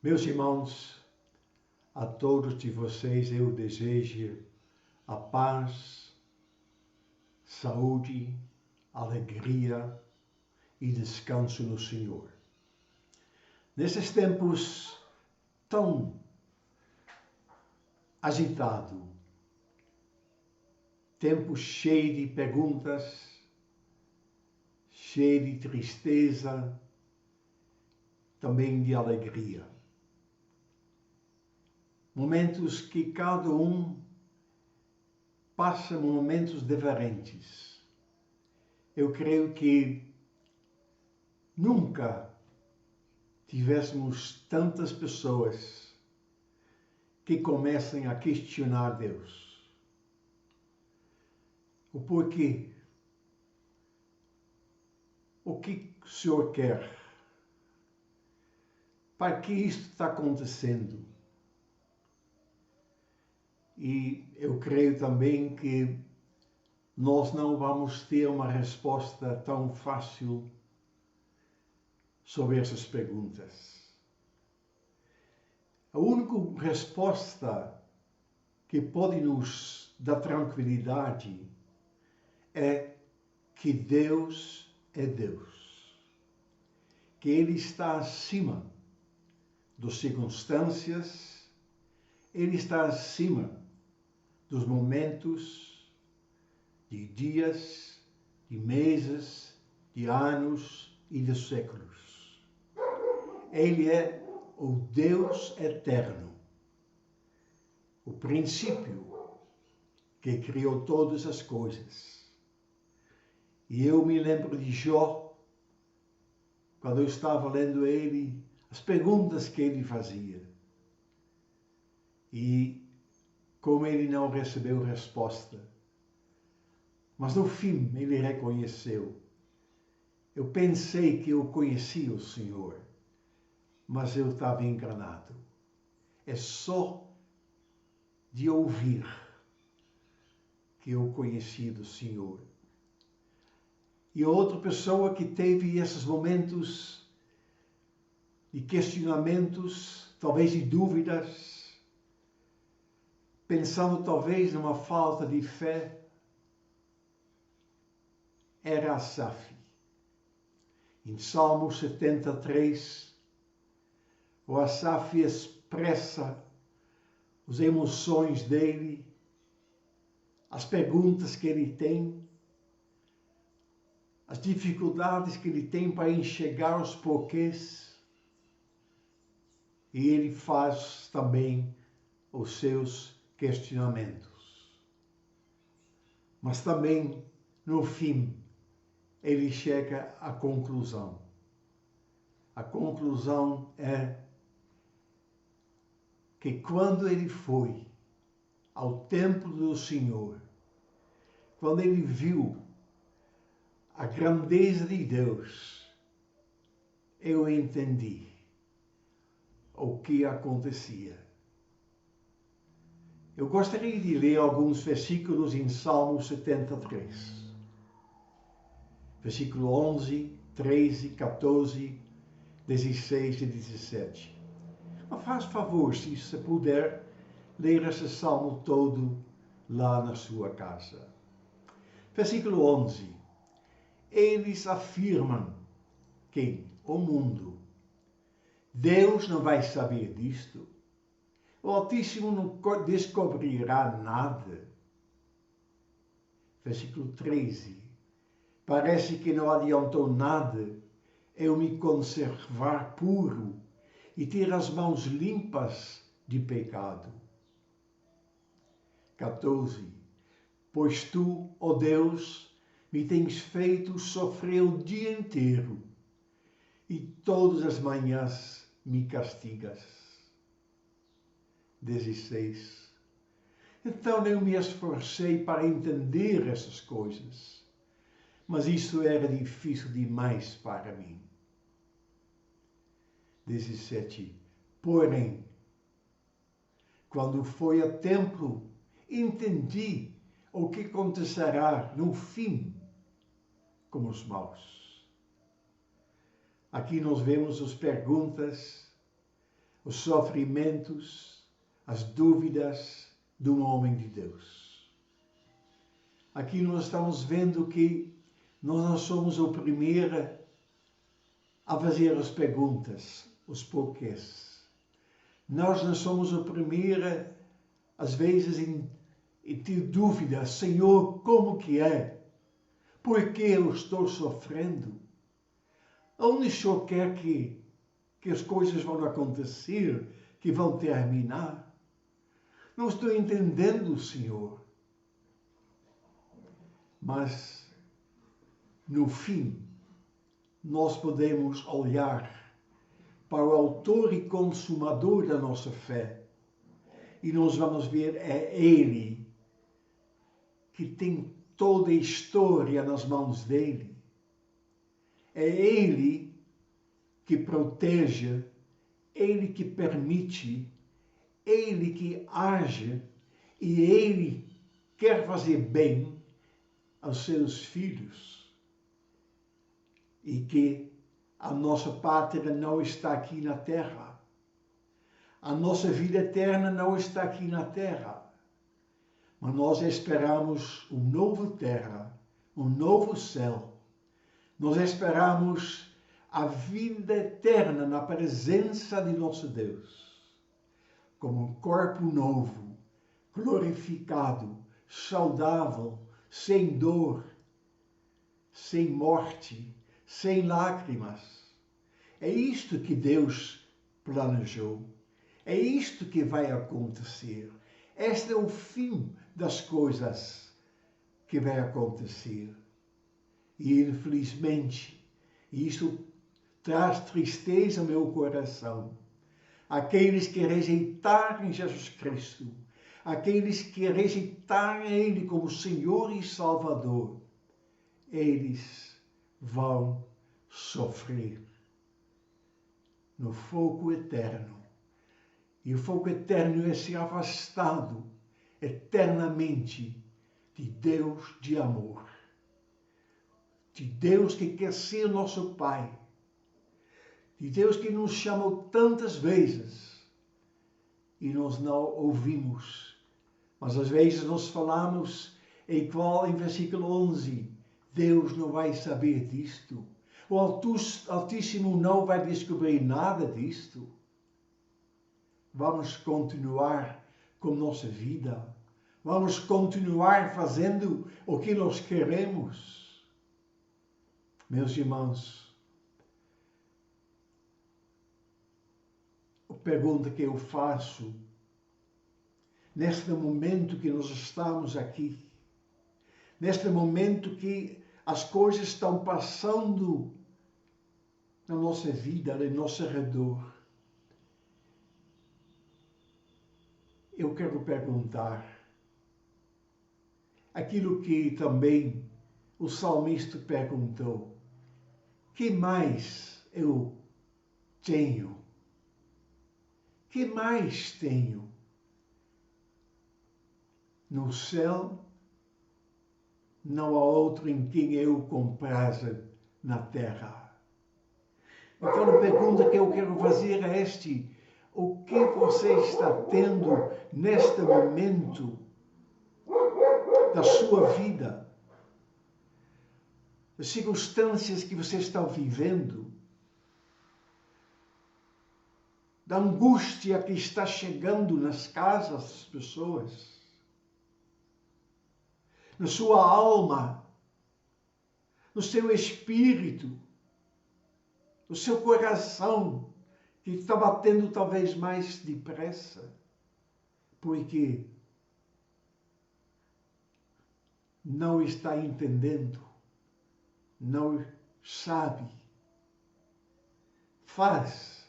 Meus irmãos, a todos de vocês eu desejo a paz, saúde, alegria e descanso no Senhor. Nesses tempos tão agitados, tempo cheio de perguntas, cheio de tristeza, também de alegria. Momentos que cada um passa momentos diferentes. Eu creio que nunca tivéssemos tantas pessoas que comecem a questionar Deus. O porquê? O que o Senhor quer? Para que isto está acontecendo? E eu creio também que nós não vamos ter uma resposta tão fácil sobre essas perguntas. A única resposta que pode nos dar tranquilidade é que Deus é Deus, que Ele está acima das circunstâncias, Ele está acima dos momentos, de dias, de meses, de anos e de séculos. Ele é o Deus eterno, o princípio que criou todas as coisas. E eu me lembro de Jó, quando eu estava lendo ele, as perguntas que ele fazia. E como ele não recebeu resposta. Mas no fim ele reconheceu. Eu pensei que eu conhecia o Senhor, mas eu estava enganado. É só de ouvir que eu conheci do Senhor. E outra pessoa que teve esses momentos de questionamentos, talvez de dúvidas, pensando talvez numa falta de fé, era Asaf. Em Salmo 73, o Asaf expressa as emoções dele, as perguntas que ele tem, as dificuldades que ele tem para enxergar os porquês. E ele faz também os seus questionamentos. Mas também, no fim, ele chega à conclusão. A conclusão é que quando ele foi ao templo do Senhor, quando ele viu a grandeza de Deus, eu entendi o que acontecia. Eu gostaria de ler alguns versículos em Salmo 73. Versículo 11, 13, 14, 16 e 17. Mas faz favor, se você puder, ler esse salmo todo lá na sua casa. Versículo 11. Eles afirmam que o mundo, Deus não vai saber disto. O Altíssimo não descobrirá nada. Versículo 13. Parece que não adiantou nada eu me conservar puro e ter as mãos limpas de pecado. 14. Pois tu, ó Deus, me tens feito sofrer o dia inteiro e todas as manhãs me castigas. 16. Então eu me esforcei para entender essas coisas, mas isso era difícil demais para mim. 17. Porém, quando foi a templo, entendi o que acontecerá no fim com os maus. Aqui nós vemos as perguntas, os sofrimentos, as dúvidas de um homem de Deus. Aqui nós estamos vendo que nós não somos o primeiro a fazer as perguntas, os porquês. Nós não somos o primeiro, às vezes, em ter dúvidas. Senhor, como que é? Por que eu estou sofrendo? Onde o Senhor quer que as coisas vão acontecer, que vão terminar? Não estou entendendo, Senhor. Mas, no fim, nós podemos olhar para o autor e consumador da nossa fé e nós vamos ver, é Ele que tem toda a história nas mãos dele. É Ele que protege, Ele que permite, Ele que age e Ele quer fazer bem aos seus filhos. E que a nossa pátria não está aqui na terra. A nossa vida eterna não está aqui na terra. Mas nós esperamos um novo terra, um novo céu. Nós esperamos a vida eterna na presença de nosso Deus. Como um corpo novo, glorificado, saudável, sem dor, sem morte, sem lágrimas. É isto que Deus planejou. É isto que vai acontecer. Este é o fim das coisas que vai acontecer. E infelizmente, isto traz tristeza ao meu coração. Aqueles que rejeitarem Jesus Cristo, aqueles que rejeitarem Ele como Senhor e Salvador, eles vão sofrer no fogo eterno. E o fogo eterno é ser afastado eternamente de Deus de amor. De Deus que quer ser nosso Pai. De Deus que nos chamou tantas vezes e nós não ouvimos. Mas às vezes nós falamos igual em versículo 11. Deus não vai saber disto. O Altíssimo não vai descobrir nada disto. Vamos continuar com nossa vida. Vamos continuar fazendo o que nós queremos. Meus irmãos, a pergunta que eu faço, neste momento que nós estamos aqui, neste momento que as coisas estão passando na nossa vida, ao nosso redor, eu quero perguntar aquilo que também o salmista perguntou: que mais eu tenho? Que mais tenho? No céu não há outro em quem eu compraze na terra. Então a pergunta que eu quero fazer é este: o que você está tendo neste momento da sua vida? As circunstâncias que você está vivendo, da angústia que está chegando nas casas das pessoas, na sua alma, no seu espírito, no seu coração, que está batendo talvez mais depressa, porque não está entendendo, não sabe, faz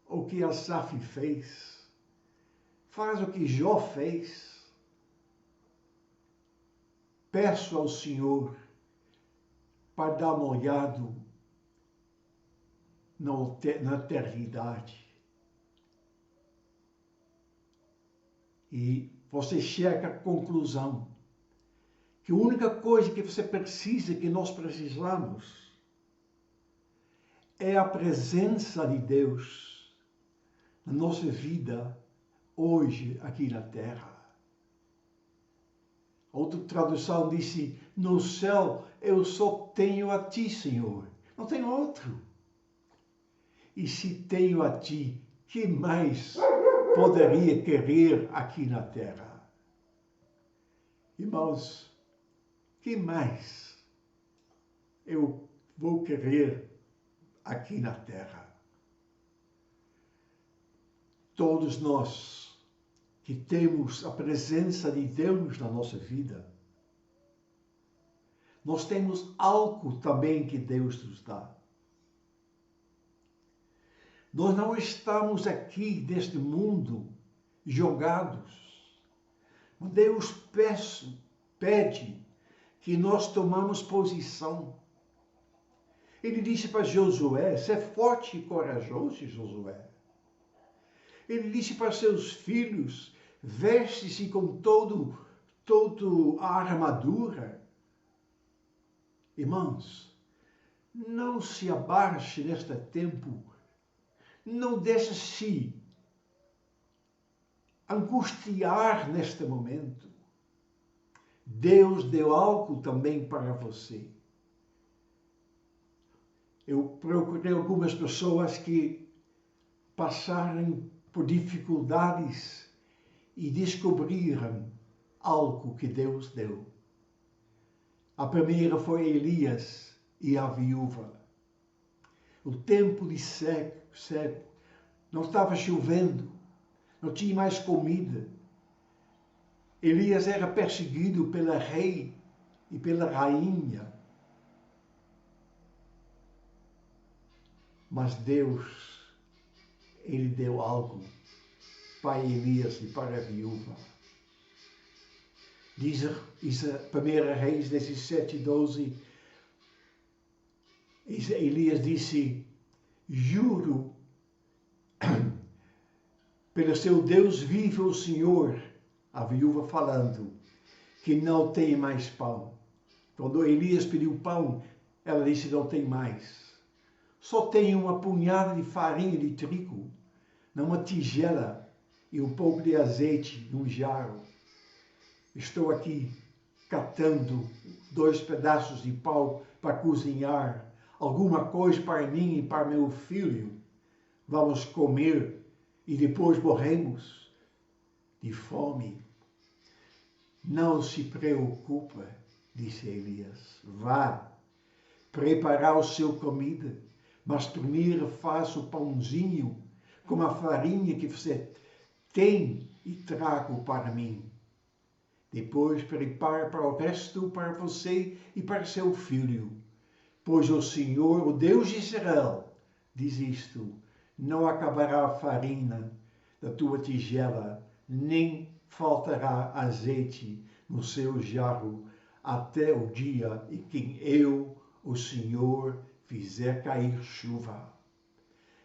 o que Asaf fez, faz o que Jó fez. Peço ao Senhor para dar uma olhada na eternidade. E você chega à conclusão que a única coisa que você precisa, que nós precisamos, é a presença de Deus. na nossa vida hoje aqui na terra. Outra tradução disse: no céu eu só tenho a ti, Senhor, não tenho outro. E se tenho a ti, que mais poderia querer aqui na terra? Irmãos, que mais eu vou querer aqui na terra? Todos nós que temos a presença de Deus na nossa vida, nós temos algo também que Deus nos dá. Nós não estamos aqui neste mundo jogados. Deus pede que nós tomamos posição. Ele disse para Josué: "Sé forte e corajoso, Josué." Ele disse para seus filhos: "Veste-se com toda a armadura." Irmãos, não se abaixe neste tempo. Não deixe-se angustiar neste momento. Deus deu algo também para você. Eu procurei algumas pessoas que passaram por dificuldades e descobriram algo que Deus deu. A primeira foi Elias e a viúva. O tempo de seco, não estava chovendo, não tinha mais comida. Elias era perseguido pela rei e pela rainha. Mas Deus, ele deu algo para Elias e para a viúva. Diz a 1 Reis 17:12, Elias disse: "Juro pelo seu Deus vivo, o Senhor," a viúva falando, "que não tem mais pão." Quando Elias pediu pão, ela disse: "Não tem mais. Só tenho uma punhada de farinha de trigo, numa tigela e um pouco de azeite num jarro. Estou aqui catando 2 pedaços de pau para cozinhar alguma coisa para mim e para meu filho. Vamos comer e depois morremos de fome." "Não se preocupe," disse Elias. "Vá preparar o seu comida, mas primeiro faça o pãozinho com a farinha que você tem e traga para mim. Depois prepare para o resto para você e para seu filho. Pois o Senhor, o Deus de Israel, diz isto: não acabará a farinha da tua tigela, nem faltará azeite no seu jarro, até o dia em que eu, o Senhor, fizer cair chuva."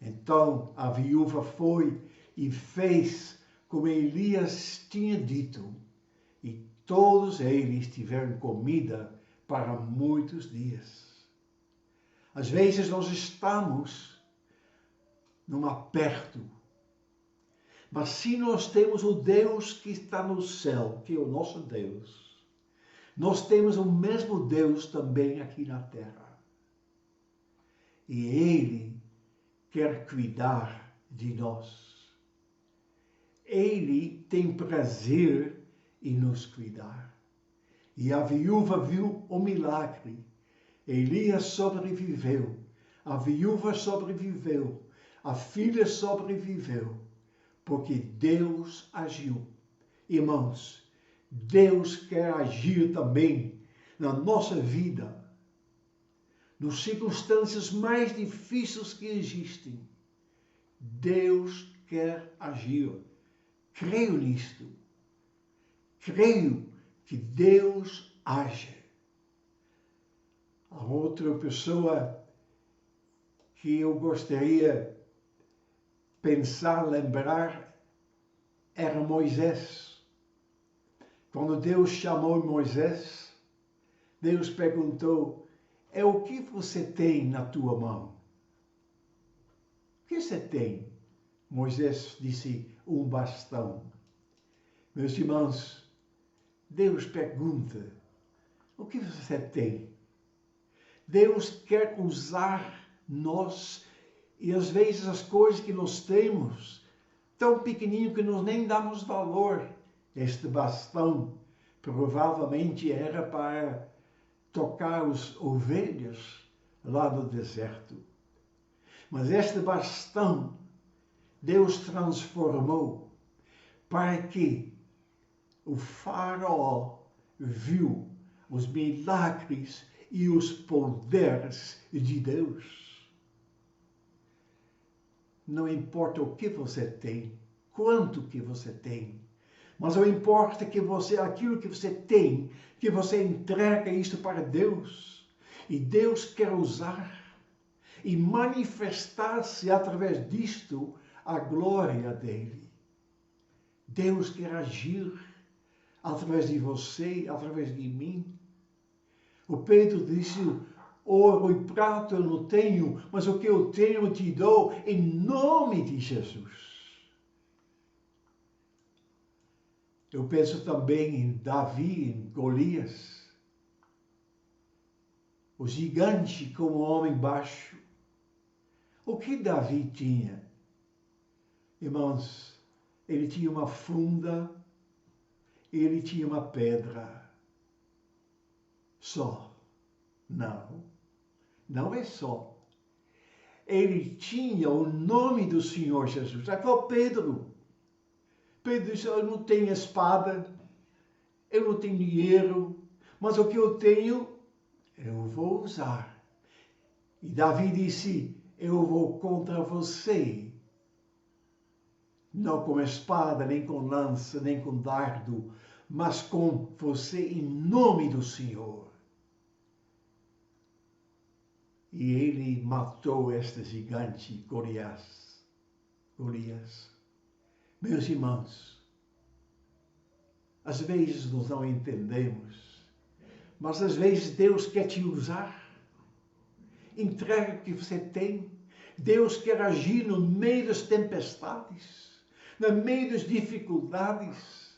Então a viúva foi e fez como Elias tinha dito, e todos eles tiveram comida para muitos dias. Às vezes nós estamos num aperto, mas se nós temos o Deus que está no céu, que é o nosso Deus, nós temos o mesmo Deus também aqui na terra. E Ele quer cuidar de nós. Ele tem prazer em nos cuidar. E a viúva viu o milagre. Elias sobreviveu. A viúva sobreviveu. A filha sobreviveu. Porque Deus agiu. Irmãos, Deus quer agir também na nossa vida, nas circunstâncias mais difíceis que existem. Deus quer agir. Creio nisto. Creio que Deus age. A outra pessoa que eu gostaria pensar, lembrar, era Moisés. Quando Deus chamou Moisés, Deus perguntou: o que você tem na tua mão? O que você tem? Moisés disse um bastão. Meus irmãos, Deus pergunta, o que você tem? Deus quer usar nós e às vezes as coisas que nós temos, tão pequenininho que nós nem damos valor. Este bastão provavelmente era para tocar as ovelhas lá no deserto. Mas este bastão Deus transformou para que o faraó viu os milagres e os poderes de Deus. Não importa o que você tem, quanto que você tem, mas o importa é que você, aquilo que você tem, que você entrega isso para Deus. E Deus quer usar e manifestar-se através disto a glória dele. Deus quer agir através de você, através de mim. O Pedro disse, ouro e prata eu não tenho, mas o que eu tenho eu te dou em nome de Jesus. Eu penso também em Davi, em Golias. O gigante como homem baixo. O que Davi tinha? Irmãos, ele tinha uma funda, ele tinha uma pedra. Só. Não, não é só. Ele tinha o nome do Senhor Jesus. É igual Pedro. Pedro disse, eu não tenho espada, eu não tenho dinheiro, mas o que eu tenho, eu vou usar. E Davi disse, eu vou contra você. Não com espada, nem com lança, nem com dardo, mas com você em nome do Senhor. E ele matou este gigante, Golias. Meus irmãos, às vezes nós não entendemos, mas às vezes Deus quer te usar. Entrega o que você tem. Deus quer agir no meio das tempestades, no meio das dificuldades.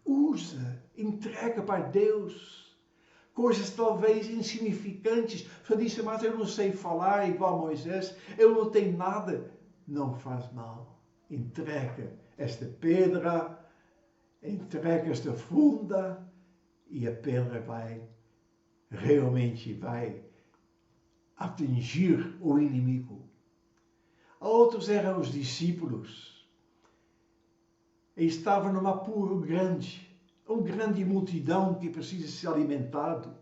Usa, entrega para Deus. Coisas talvez insignificantes. Você disse, mas eu não sei falar igual Moisés, eu não tenho nada. Não faz mal. Entrega esta pedra, entrega esta funda e a pedra realmente vai atingir o inimigo. Outros eram os discípulos. Estavam num apuro grande, uma grande multidão que precisa ser alimentado.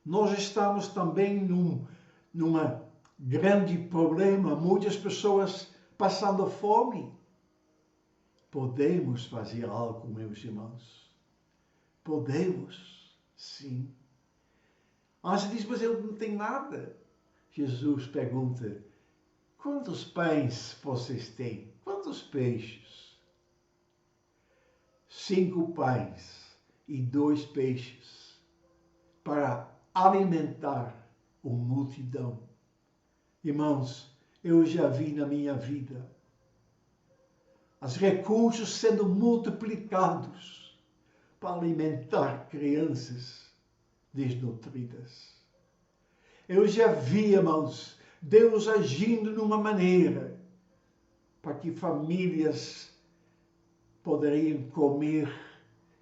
Nós estamos também num grande problema, muitas pessoas passando fome. Podemos fazer algo, meus irmãos. Podemos, sim. Você diz, mas eu não tenho nada. Jesus pergunta, quantos pães vocês têm? Quantos peixes? 5 pães e 2 peixes para alimentar uma multidão. Irmãos, eu já vi na minha vida os recursos sendo multiplicados para alimentar crianças desnutridas. Eu já vi, irmãos, Deus agindo de uma maneira para que famílias poderiam comer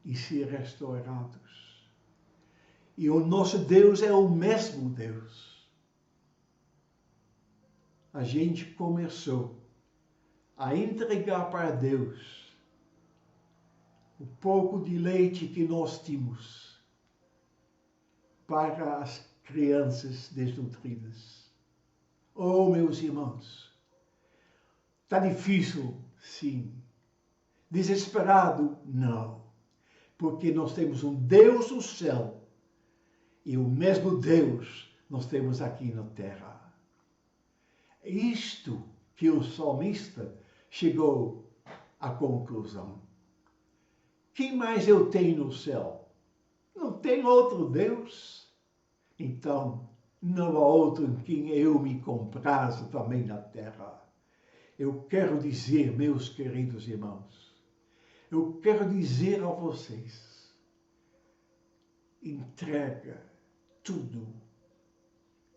e ser restaurados. E o nosso Deus é o mesmo Deus. A gente começou a entregar para Deus o pouco de leite que nós tínhamos para as crianças desnutridas. Oh, meus irmãos, está difícil, sim. Desesperado, não. Porque nós temos um Deus no céu e o mesmo Deus nós temos aqui na terra. É isto que o salmista chegou à conclusão. Quem mais eu tenho no céu? Não tem outro Deus. Então, não há outro em quem eu me comprazo também na terra. Eu quero dizer, meus queridos irmãos, eu quero dizer a vocês, entrega tudo,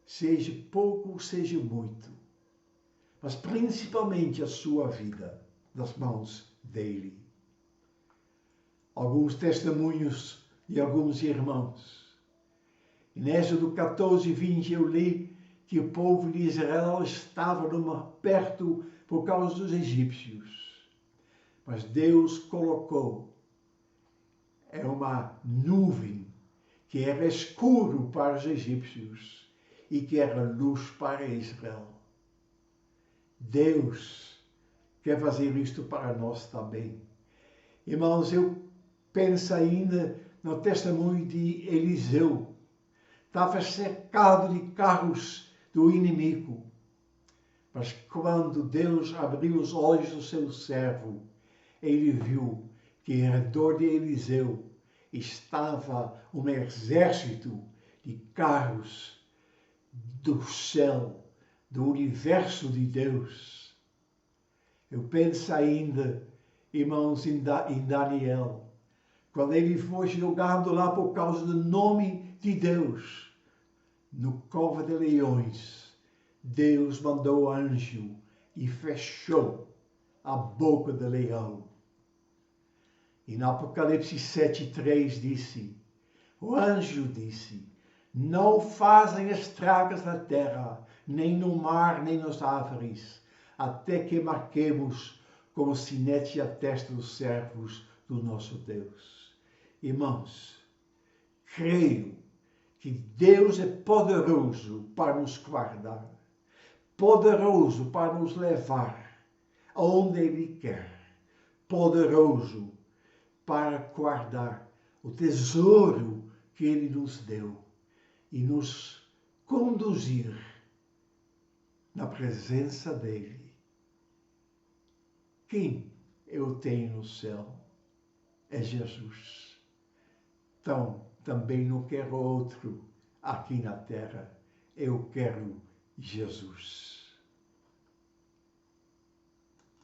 seja pouco, seja muito, mas principalmente a sua vida, nas mãos dele. Alguns testemunhos de alguns irmãos. Em Êxodo 14, 20, eu li que o povo de Israel estava perto por causa dos egípcios. Mas Deus colocou uma nuvem que era escuro para os egípcios e que era luz para Israel. Deus quer fazer isto para nós também. Irmãos, eu penso ainda no testemunho de Eliseu. Estava cercado de carros do inimigo. Mas quando Deus abriu os olhos do seu servo, ele viu que ao redor de Eliseu estava um exército de carros do céu, do universo de Deus. Eu penso ainda, irmãos, em Daniel, quando ele foi jogado lá por causa do nome de Deus, no cova de leões, Deus mandou anjo e fechou a boca do leão. E no Apocalipse 7:3 disse, o anjo disse, não fazem estragas na terra, nem no mar, nem nas árvores, até que marquemos como sinete a testa dos servos do nosso Deus. Irmãos, creio que Deus é poderoso para nos guardar, poderoso para nos levar aonde Ele quer, poderoso para guardar o tesouro que Ele nos deu e nos conduzir na presença dEle. Quem eu tenho no céu é Jesus. Então, também não quero outro aqui na terra. Eu quero Jesus.